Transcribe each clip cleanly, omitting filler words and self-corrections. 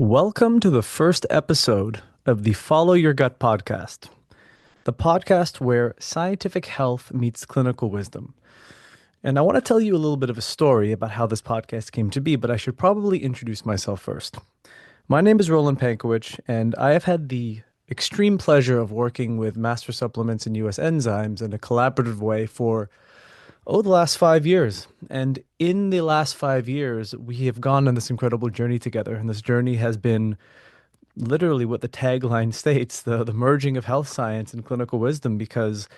Welcome to the first episode of the Follow Your Gut podcast, the podcast where scientific health meets clinical wisdom. And I want to tell you a little bit of a story about how this podcast came to be, but I should probably introduce myself first. My name is Roland Pankewich, and I have had the extreme pleasure of working with Master Supplements and US Enzymes in a collaborative way for, the last 5 years. And in the last 5 years, we have gone on this incredible journey together. And this journey has been literally what the tagline states, the merging of health science and clinical wisdom, because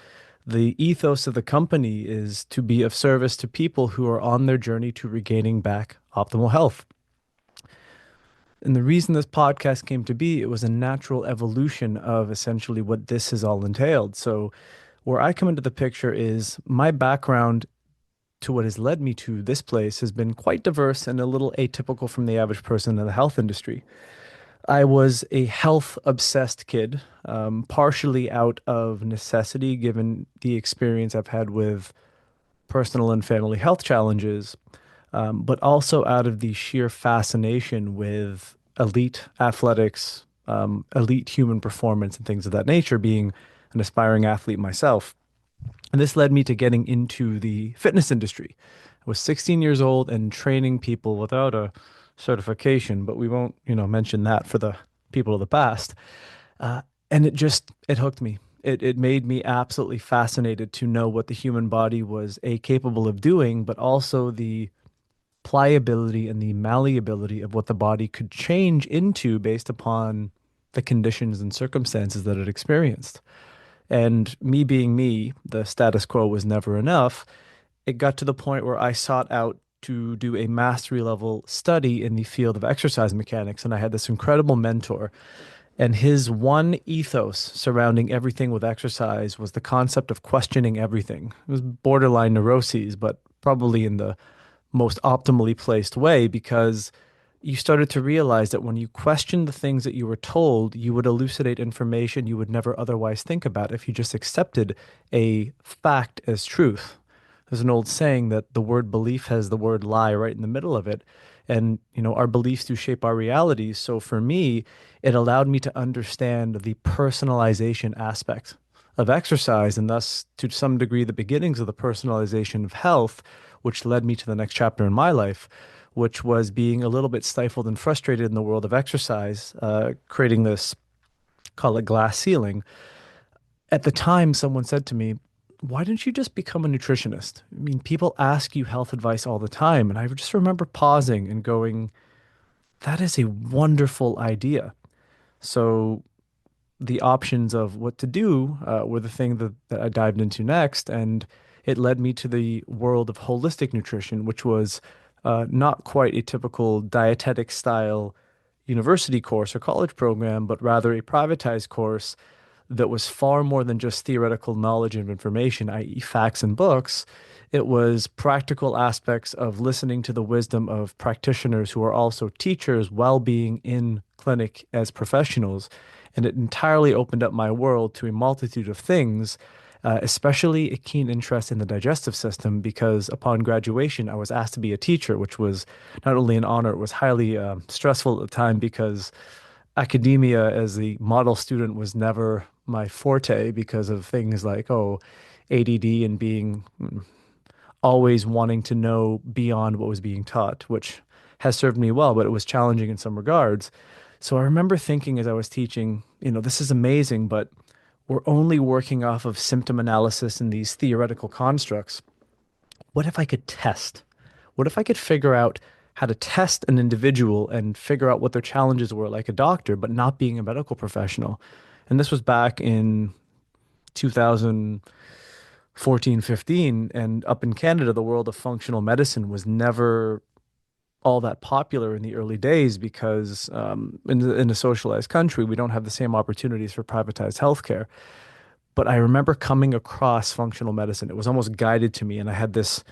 the ethos of the company is to be of service to people who are on their journey to regaining back optimal health. And the reason this podcast came to be, it was a natural evolution of essentially what this has all entailed. So, where I come into the picture is my background to what has led me to this place has been quite diverse and a little atypical from the average person in the health industry. I was a health obsessed kid, partially out of necessity, given the experience I've had with personal and family health challenges, but also out of the sheer fascination with elite athletics, elite human performance, and things of that nature, being an aspiring athlete myself. And this led me to getting into the fitness industry. I was 16 years old and training people without a certification, but we won't, mention that for the people of the past. Uh, and it hooked me. It made me absolutely fascinated to know what the human body was capable of doing, but also the pliability and the malleability of what the body could change into based upon the conditions and circumstances that it experienced. And me being me, the status quo was never enough. It got to the point where I sought out to do a mastery level study in the field of exercise mechanics. And I had this incredible mentor. And his one ethos surrounding everything with exercise was the concept of questioning everything. It was borderline neuroses, but probably in the most optimally placed way, because you started to realize that when you questioned the things that you were told, you would elucidate information you would never otherwise think about if you just accepted a fact as truth. There's an old saying that the word belief has the word lie right in the middle of it. And, our beliefs do shape our realities. So for me, it allowed me to understand the personalization aspect of exercise and thus, to some degree, the beginnings of the personalization of health, which led me to the next chapter in my life, which was being a little bit stifled and frustrated in the world of exercise, creating this, call it glass ceiling. At the time, someone said to me, why don't you just become a nutritionist? I mean, people ask you health advice all the time. And I just remember pausing and going, that is a wonderful idea. So the options of what to do were the thing that I dived into next. And it led me to the world of holistic nutrition, which was not quite a typical dietetic style university course or college program, but rather a privatized course that was far more than just theoretical knowledge and information, i.e., facts and books. It was practical aspects of listening to the wisdom of practitioners who are also teachers while being in clinic as professionals. And it entirely opened up my world to a multitude of things, especially a keen interest in the digestive system, because upon graduation, I was asked to be a teacher, which was not only an honor, it was highly stressful at the time because academia as the model student was never my forte because of things like, ADD and being always wanting to know beyond what was being taught, which has served me well, but it was challenging in some regards. So I remember thinking as I was teaching, this is amazing, but we're only working off of symptom analysis and these theoretical constructs. What if I could test? What if I could figure out how to test an individual and figure out what their challenges were like a doctor, but not being a medical professional? And this was back in 2014, 15. And up in Canada, the world of functional medicine was never all that popular in the early days because in a socialized country, we don't have the same opportunities for privatized healthcare. But I remember coming across functional medicine. It was almost guided to me, and I had this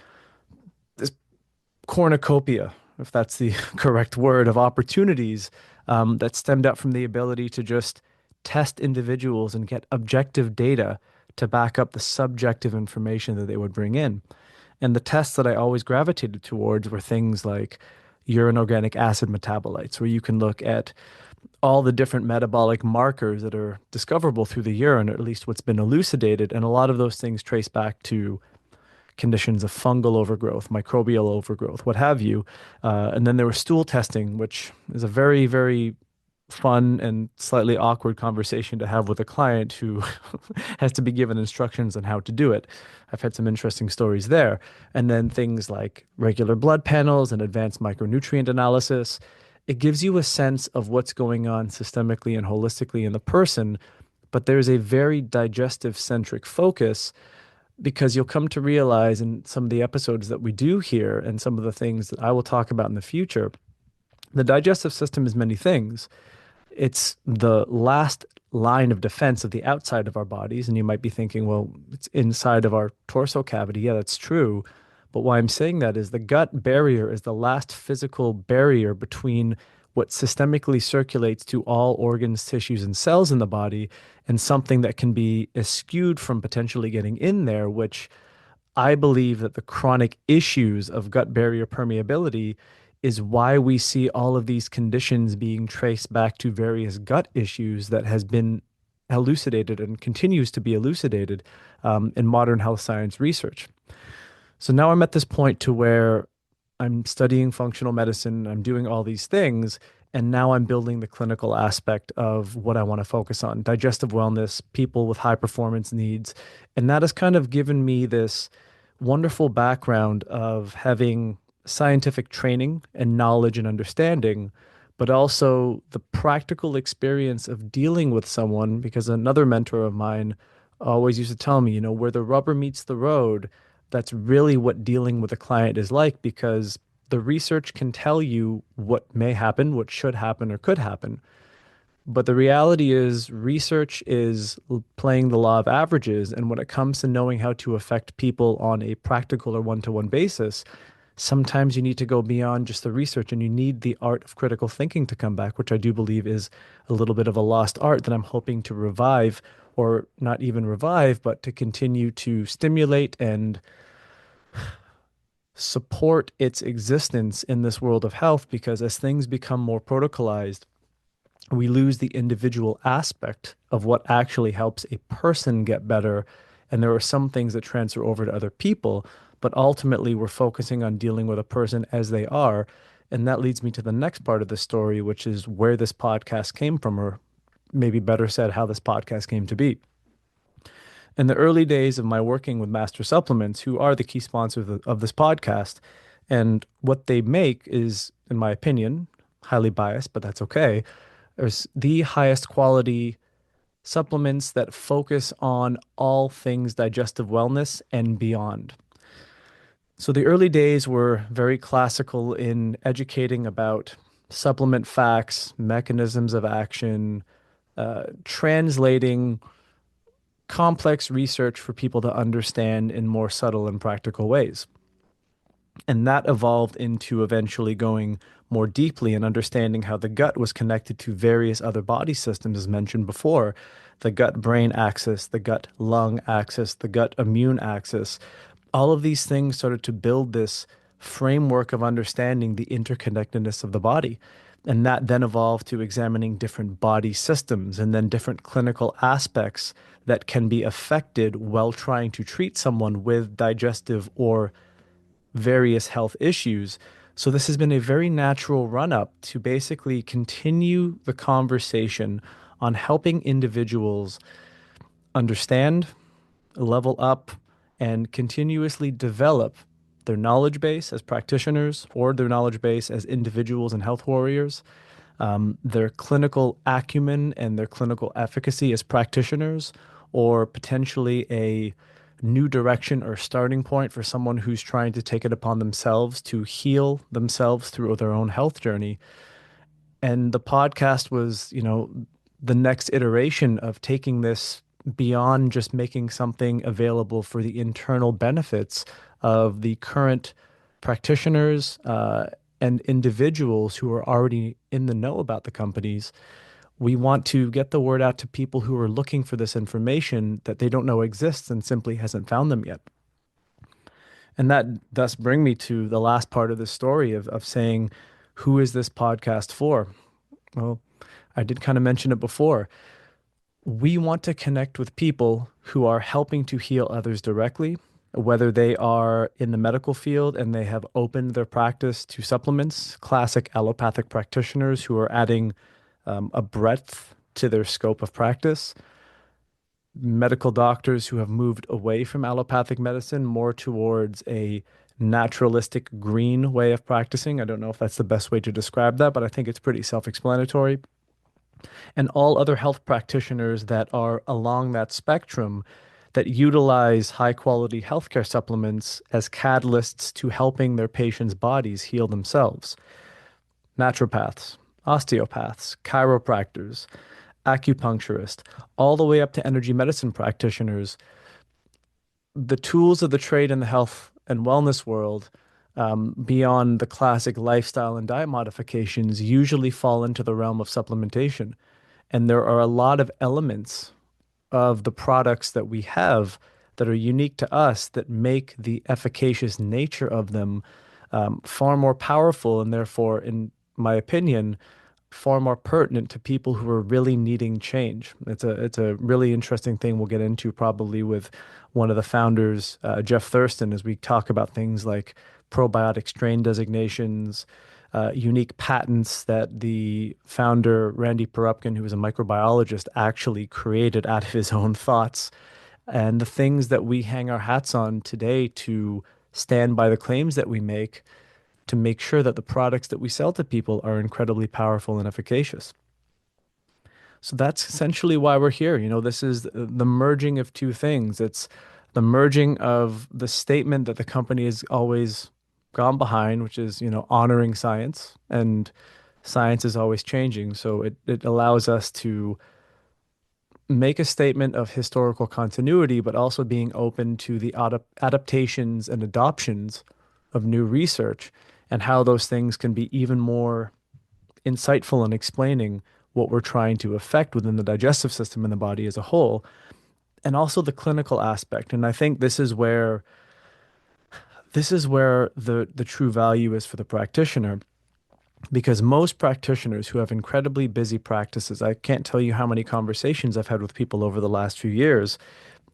cornucopia, if that's the correct word, of opportunities that stemmed up from the ability to just test individuals and get objective data to back up the subjective information that they would bring in. And the tests that I always gravitated towards were things like urine organic acid metabolites, where you can look at all the different metabolic markers that are discoverable through the urine, or at least what's been elucidated. And a lot of those things trace back to conditions of fungal overgrowth, microbial overgrowth, what have you. And then there was stool testing, which is a very, very fun and slightly awkward conversation to have with a client who has to be given instructions on how to do it. I've had some interesting stories there. And then things like regular blood panels and advanced micronutrient analysis. It gives you a sense of what's going on systemically and holistically in the person, but there's a very digestive centric focus because you'll come to realize in some of the episodes that we do here and some of the things that I will talk about in the future, the digestive system is many things. It's the last line of defense of the outside of our bodies. And you might be thinking, well, it's inside of our torso cavity. Yeah, that's true. But why I'm saying that is the gut barrier is the last physical barrier between what systemically circulates to all organs, tissues, and cells in the body and something that can be eschewed from potentially getting in there, which I believe that the chronic issues of gut barrier permeability is why we see all of these conditions being traced back to various gut issues that has been elucidated and continues to be elucidated in modern health science research. So now I'm at this point to where I'm studying functional medicine, I'm doing all these things, and now I'm building the clinical aspect of what I want to focus on, digestive wellness, people with high performance needs. And that has kind of given me this wonderful background of having scientific training and knowledge and understanding, but also the practical experience of dealing with someone. Because another mentor of mine always used to tell me, where the rubber meets the road, that's really what dealing with a client is like, because the research can tell you what may happen, what should happen, or could happen. But the reality is, research is playing the law of averages. And when it comes to knowing how to affect people on a practical or one-to-one basis, sometimes you need to go beyond just the research and you need the art of critical thinking to come back, which I do believe is a little bit of a lost art that I'm hoping to revive, or not even revive, but to continue to stimulate and support its existence in this world of health. Because as things become more protocolized, we lose the individual aspect of what actually helps a person get better. And there are some things that transfer over to other people, but ultimately we're focusing on dealing with a person as they are. And that leads me to the next part of the story, which is where this podcast came from, or maybe better said, how this podcast came to be. In the early days of my working with Master Supplements, who are the key sponsors of this podcast, and what they make is, in my opinion, highly biased, but that's okay. There's the highest quality supplements that focus on all things digestive wellness and beyond. So the early days were very classical in educating about supplement facts, mechanisms of action, translating complex research for people to understand in more subtle and practical ways. And that evolved into eventually going more deeply and understanding how the gut was connected to various other body systems, as mentioned before, the gut brain axis, the gut lung axis, the gut immune axis. All of these things started to build this framework of understanding the interconnectedness of the body. And that then evolved to examining different body systems and then different clinical aspects that can be affected while trying to treat someone with digestive or various health issues. So this has been a very natural run up to basically continue the conversation on helping individuals understand, level up, and continuously develop their knowledge base as practitioners or their knowledge base as individuals and health warriors, their clinical acumen and their clinical efficacy as practitioners, or potentially a new direction or starting point for someone who's trying to take it upon themselves to heal themselves through their own health journey. And the podcast was, the next iteration of taking this beyond just making something available for the internal benefits of the current practitioners and individuals who are already in the know about the companies. We want to get the word out to people who are looking for this information that they don't know exists and simply hasn't found them yet. And that thus bring me to the last part of the story of saying, Who is this podcast for? Well, I did kind of mention it before. We want to connect with people who are helping to heal others directly, whether they are in the medical field and they have opened their practice to supplements, classic allopathic practitioners who are adding a breadth to their scope of practice, medical doctors who have moved away from allopathic medicine more towards a naturalistic green way of practicing. I don't know if that's the best way to describe that, but I think it's pretty self-explanatory. And all other health practitioners that are along that spectrum that utilize high quality healthcare supplements as catalysts to helping their patients' bodies heal themselves. Naturopaths, osteopaths, chiropractors, acupuncturists, all the way up to energy medicine practitioners. The tools of the trade in the health and wellness world, beyond the classic lifestyle and diet modifications, usually fall into the realm of supplementation. And there are a lot of elements of the products that we have that are unique to us that make the efficacious nature of them far more powerful and therefore, in my opinion, far more pertinent to people who are really needing change. It's a really interesting thing we'll get into probably with one of the founders, Jeff Thurston, as we talk about things like probiotic strain designations, unique patents that the founder, Randy Perupkin, who was a microbiologist, actually created out of his own thoughts, and the things that we hang our hats on today to stand by the claims that we make sure that the products that we sell to people are incredibly powerful and efficacious. So that's essentially why we're here. This is the merging of two things. It's the merging of the statement that the company has always gone behind, which is, honoring science, and science is always changing. So it allows us to make a statement of historical continuity, but also being open to the adaptations and adoptions of new research and how those things can be even more insightful in explaining what we're trying to affect within the digestive system and the body as a whole, and also the clinical aspect. And I think this is where the true value is for the practitioner, because most practitioners who have incredibly busy practices, I can't tell you how many conversations I've had with people over the last few years,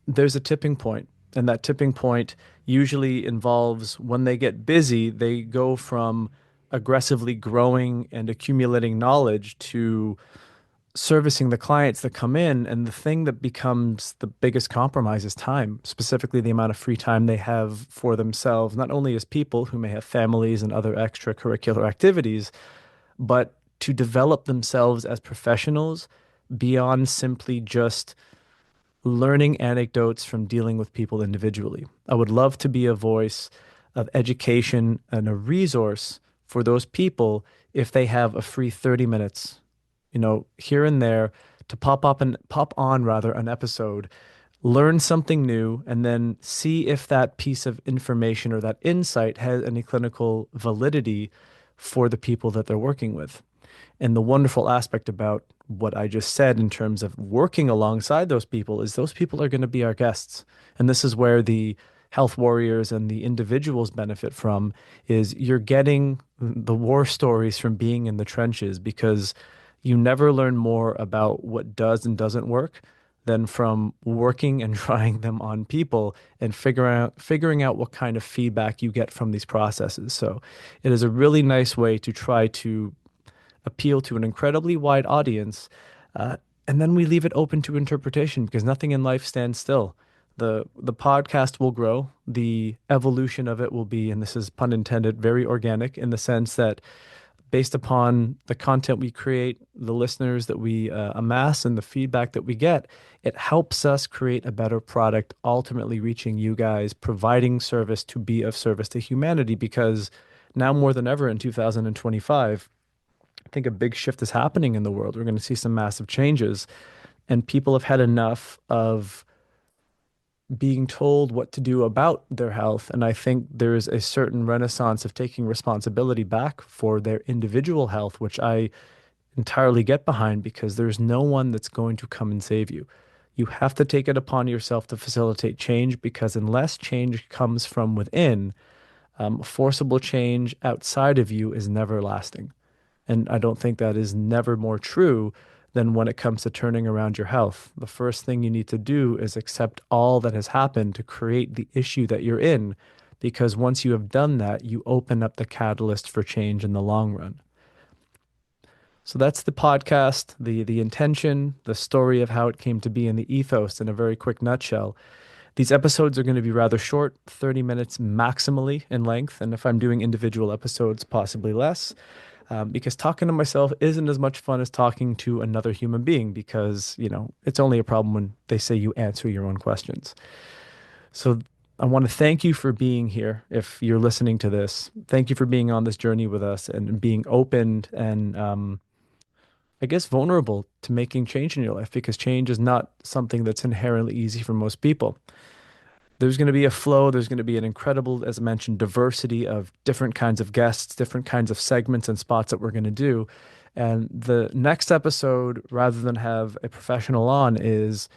there's a tipping point. And that tipping point usually involves when they get busy, they go from aggressively growing and accumulating knowledge to servicing the clients that come in. And the thing that becomes the biggest compromise is time, specifically the amount of free time they have for themselves, not only as people who may have families and other extracurricular activities, but to develop themselves as professionals beyond simply just learning anecdotes from dealing with people individually. I would love to be a voice of education and a resource for those people if they have a free 30 minutes, here and there, to pop on rather an episode, learn something new, and then see if that piece of information or that insight has any clinical validity for the people that they're working with. And the wonderful aspect about what I just said in terms of working alongside those people is those people are going to be our guests. And this is where the health warriors and the individuals benefit from, is you're getting the war stories from being in the trenches, because you never learn more about what does and doesn't work than from working and trying them on people and figuring out what kind of feedback you get from these processes. So it is a really nice way to try to appeal to an incredibly wide audience. Uh, and then we leave it open to interpretation, because nothing in life stands still. The podcast will grow. The evolution of it will be, and this is pun intended, very organic, in the sense that based upon the content we create, the listeners that we amass, and the feedback that we get, it helps us create a better product, ultimately reaching you guys, providing service to be of service to humanity. Because now more than ever in 2025, I think a big shift is happening in the world. We're going to see some massive changes, and people have had enough of being told what to do about their health. And I think there is a certain renaissance of taking responsibility back for their individual health, which I entirely get behind, because there's no one that's going to come and save you. You have to take it upon yourself to facilitate change, because unless change comes from within, Forcible change outside of you is never lasting. And I don't think that is never more true than when it comes to turning around your health. The first thing you need to do is accept all that has happened to create the issue that you're in, because once you have done that, you open up the catalyst for change in the long run. So that's the podcast, the intention, the story of how it came to be, and the ethos in a very quick nutshell. These episodes are going to be rather short, 30 minutes maximally in length, and if I'm doing individual episodes, possibly less, because talking to myself isn't as much fun as talking to another human being, because, it's only a problem when they say you answer your own questions. So I want to thank you for being here. If you're listening to this, thank you for being on this journey with us and being open and I guess vulnerable to making change in your life, because change is not something that's inherently easy for most people. There's going to be a flow. There's going to be an incredible, as I mentioned, diversity of different kinds of guests, different kinds of segments and spots that we're going to do. And the next episode, rather than have a professional on, is,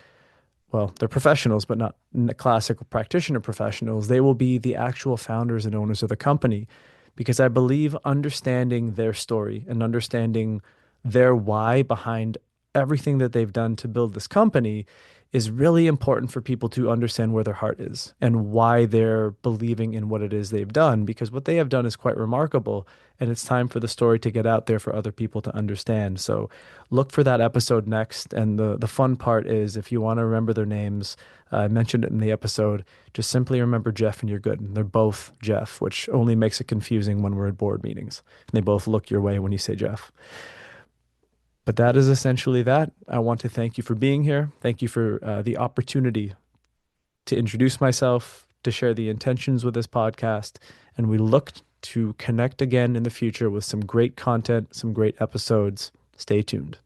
well, they're professionals, but not classical practitioner professionals. They will be the actual founders and owners of the company, because I believe understanding their story and understanding their why behind everything that they've done to build this company is really important for people to understand where their heart is and why they're believing in what it is they've done, because what they have done is quite remarkable. And it's time for the story to get out there for other people to understand. So look for that episode next. And the fun part is, if you want to remember their names, I mentioned it in the episode, just simply remember Jeff and you're good. And they're both Jeff, which only makes it confusing when we're at board meetings. And they both look your way when you say Jeff. But that is essentially that. I want to thank you for being here. Thank you for the opportunity to introduce myself, to share the intentions with this podcast. And we look to connect again in the future with some great content, some great episodes. Stay tuned.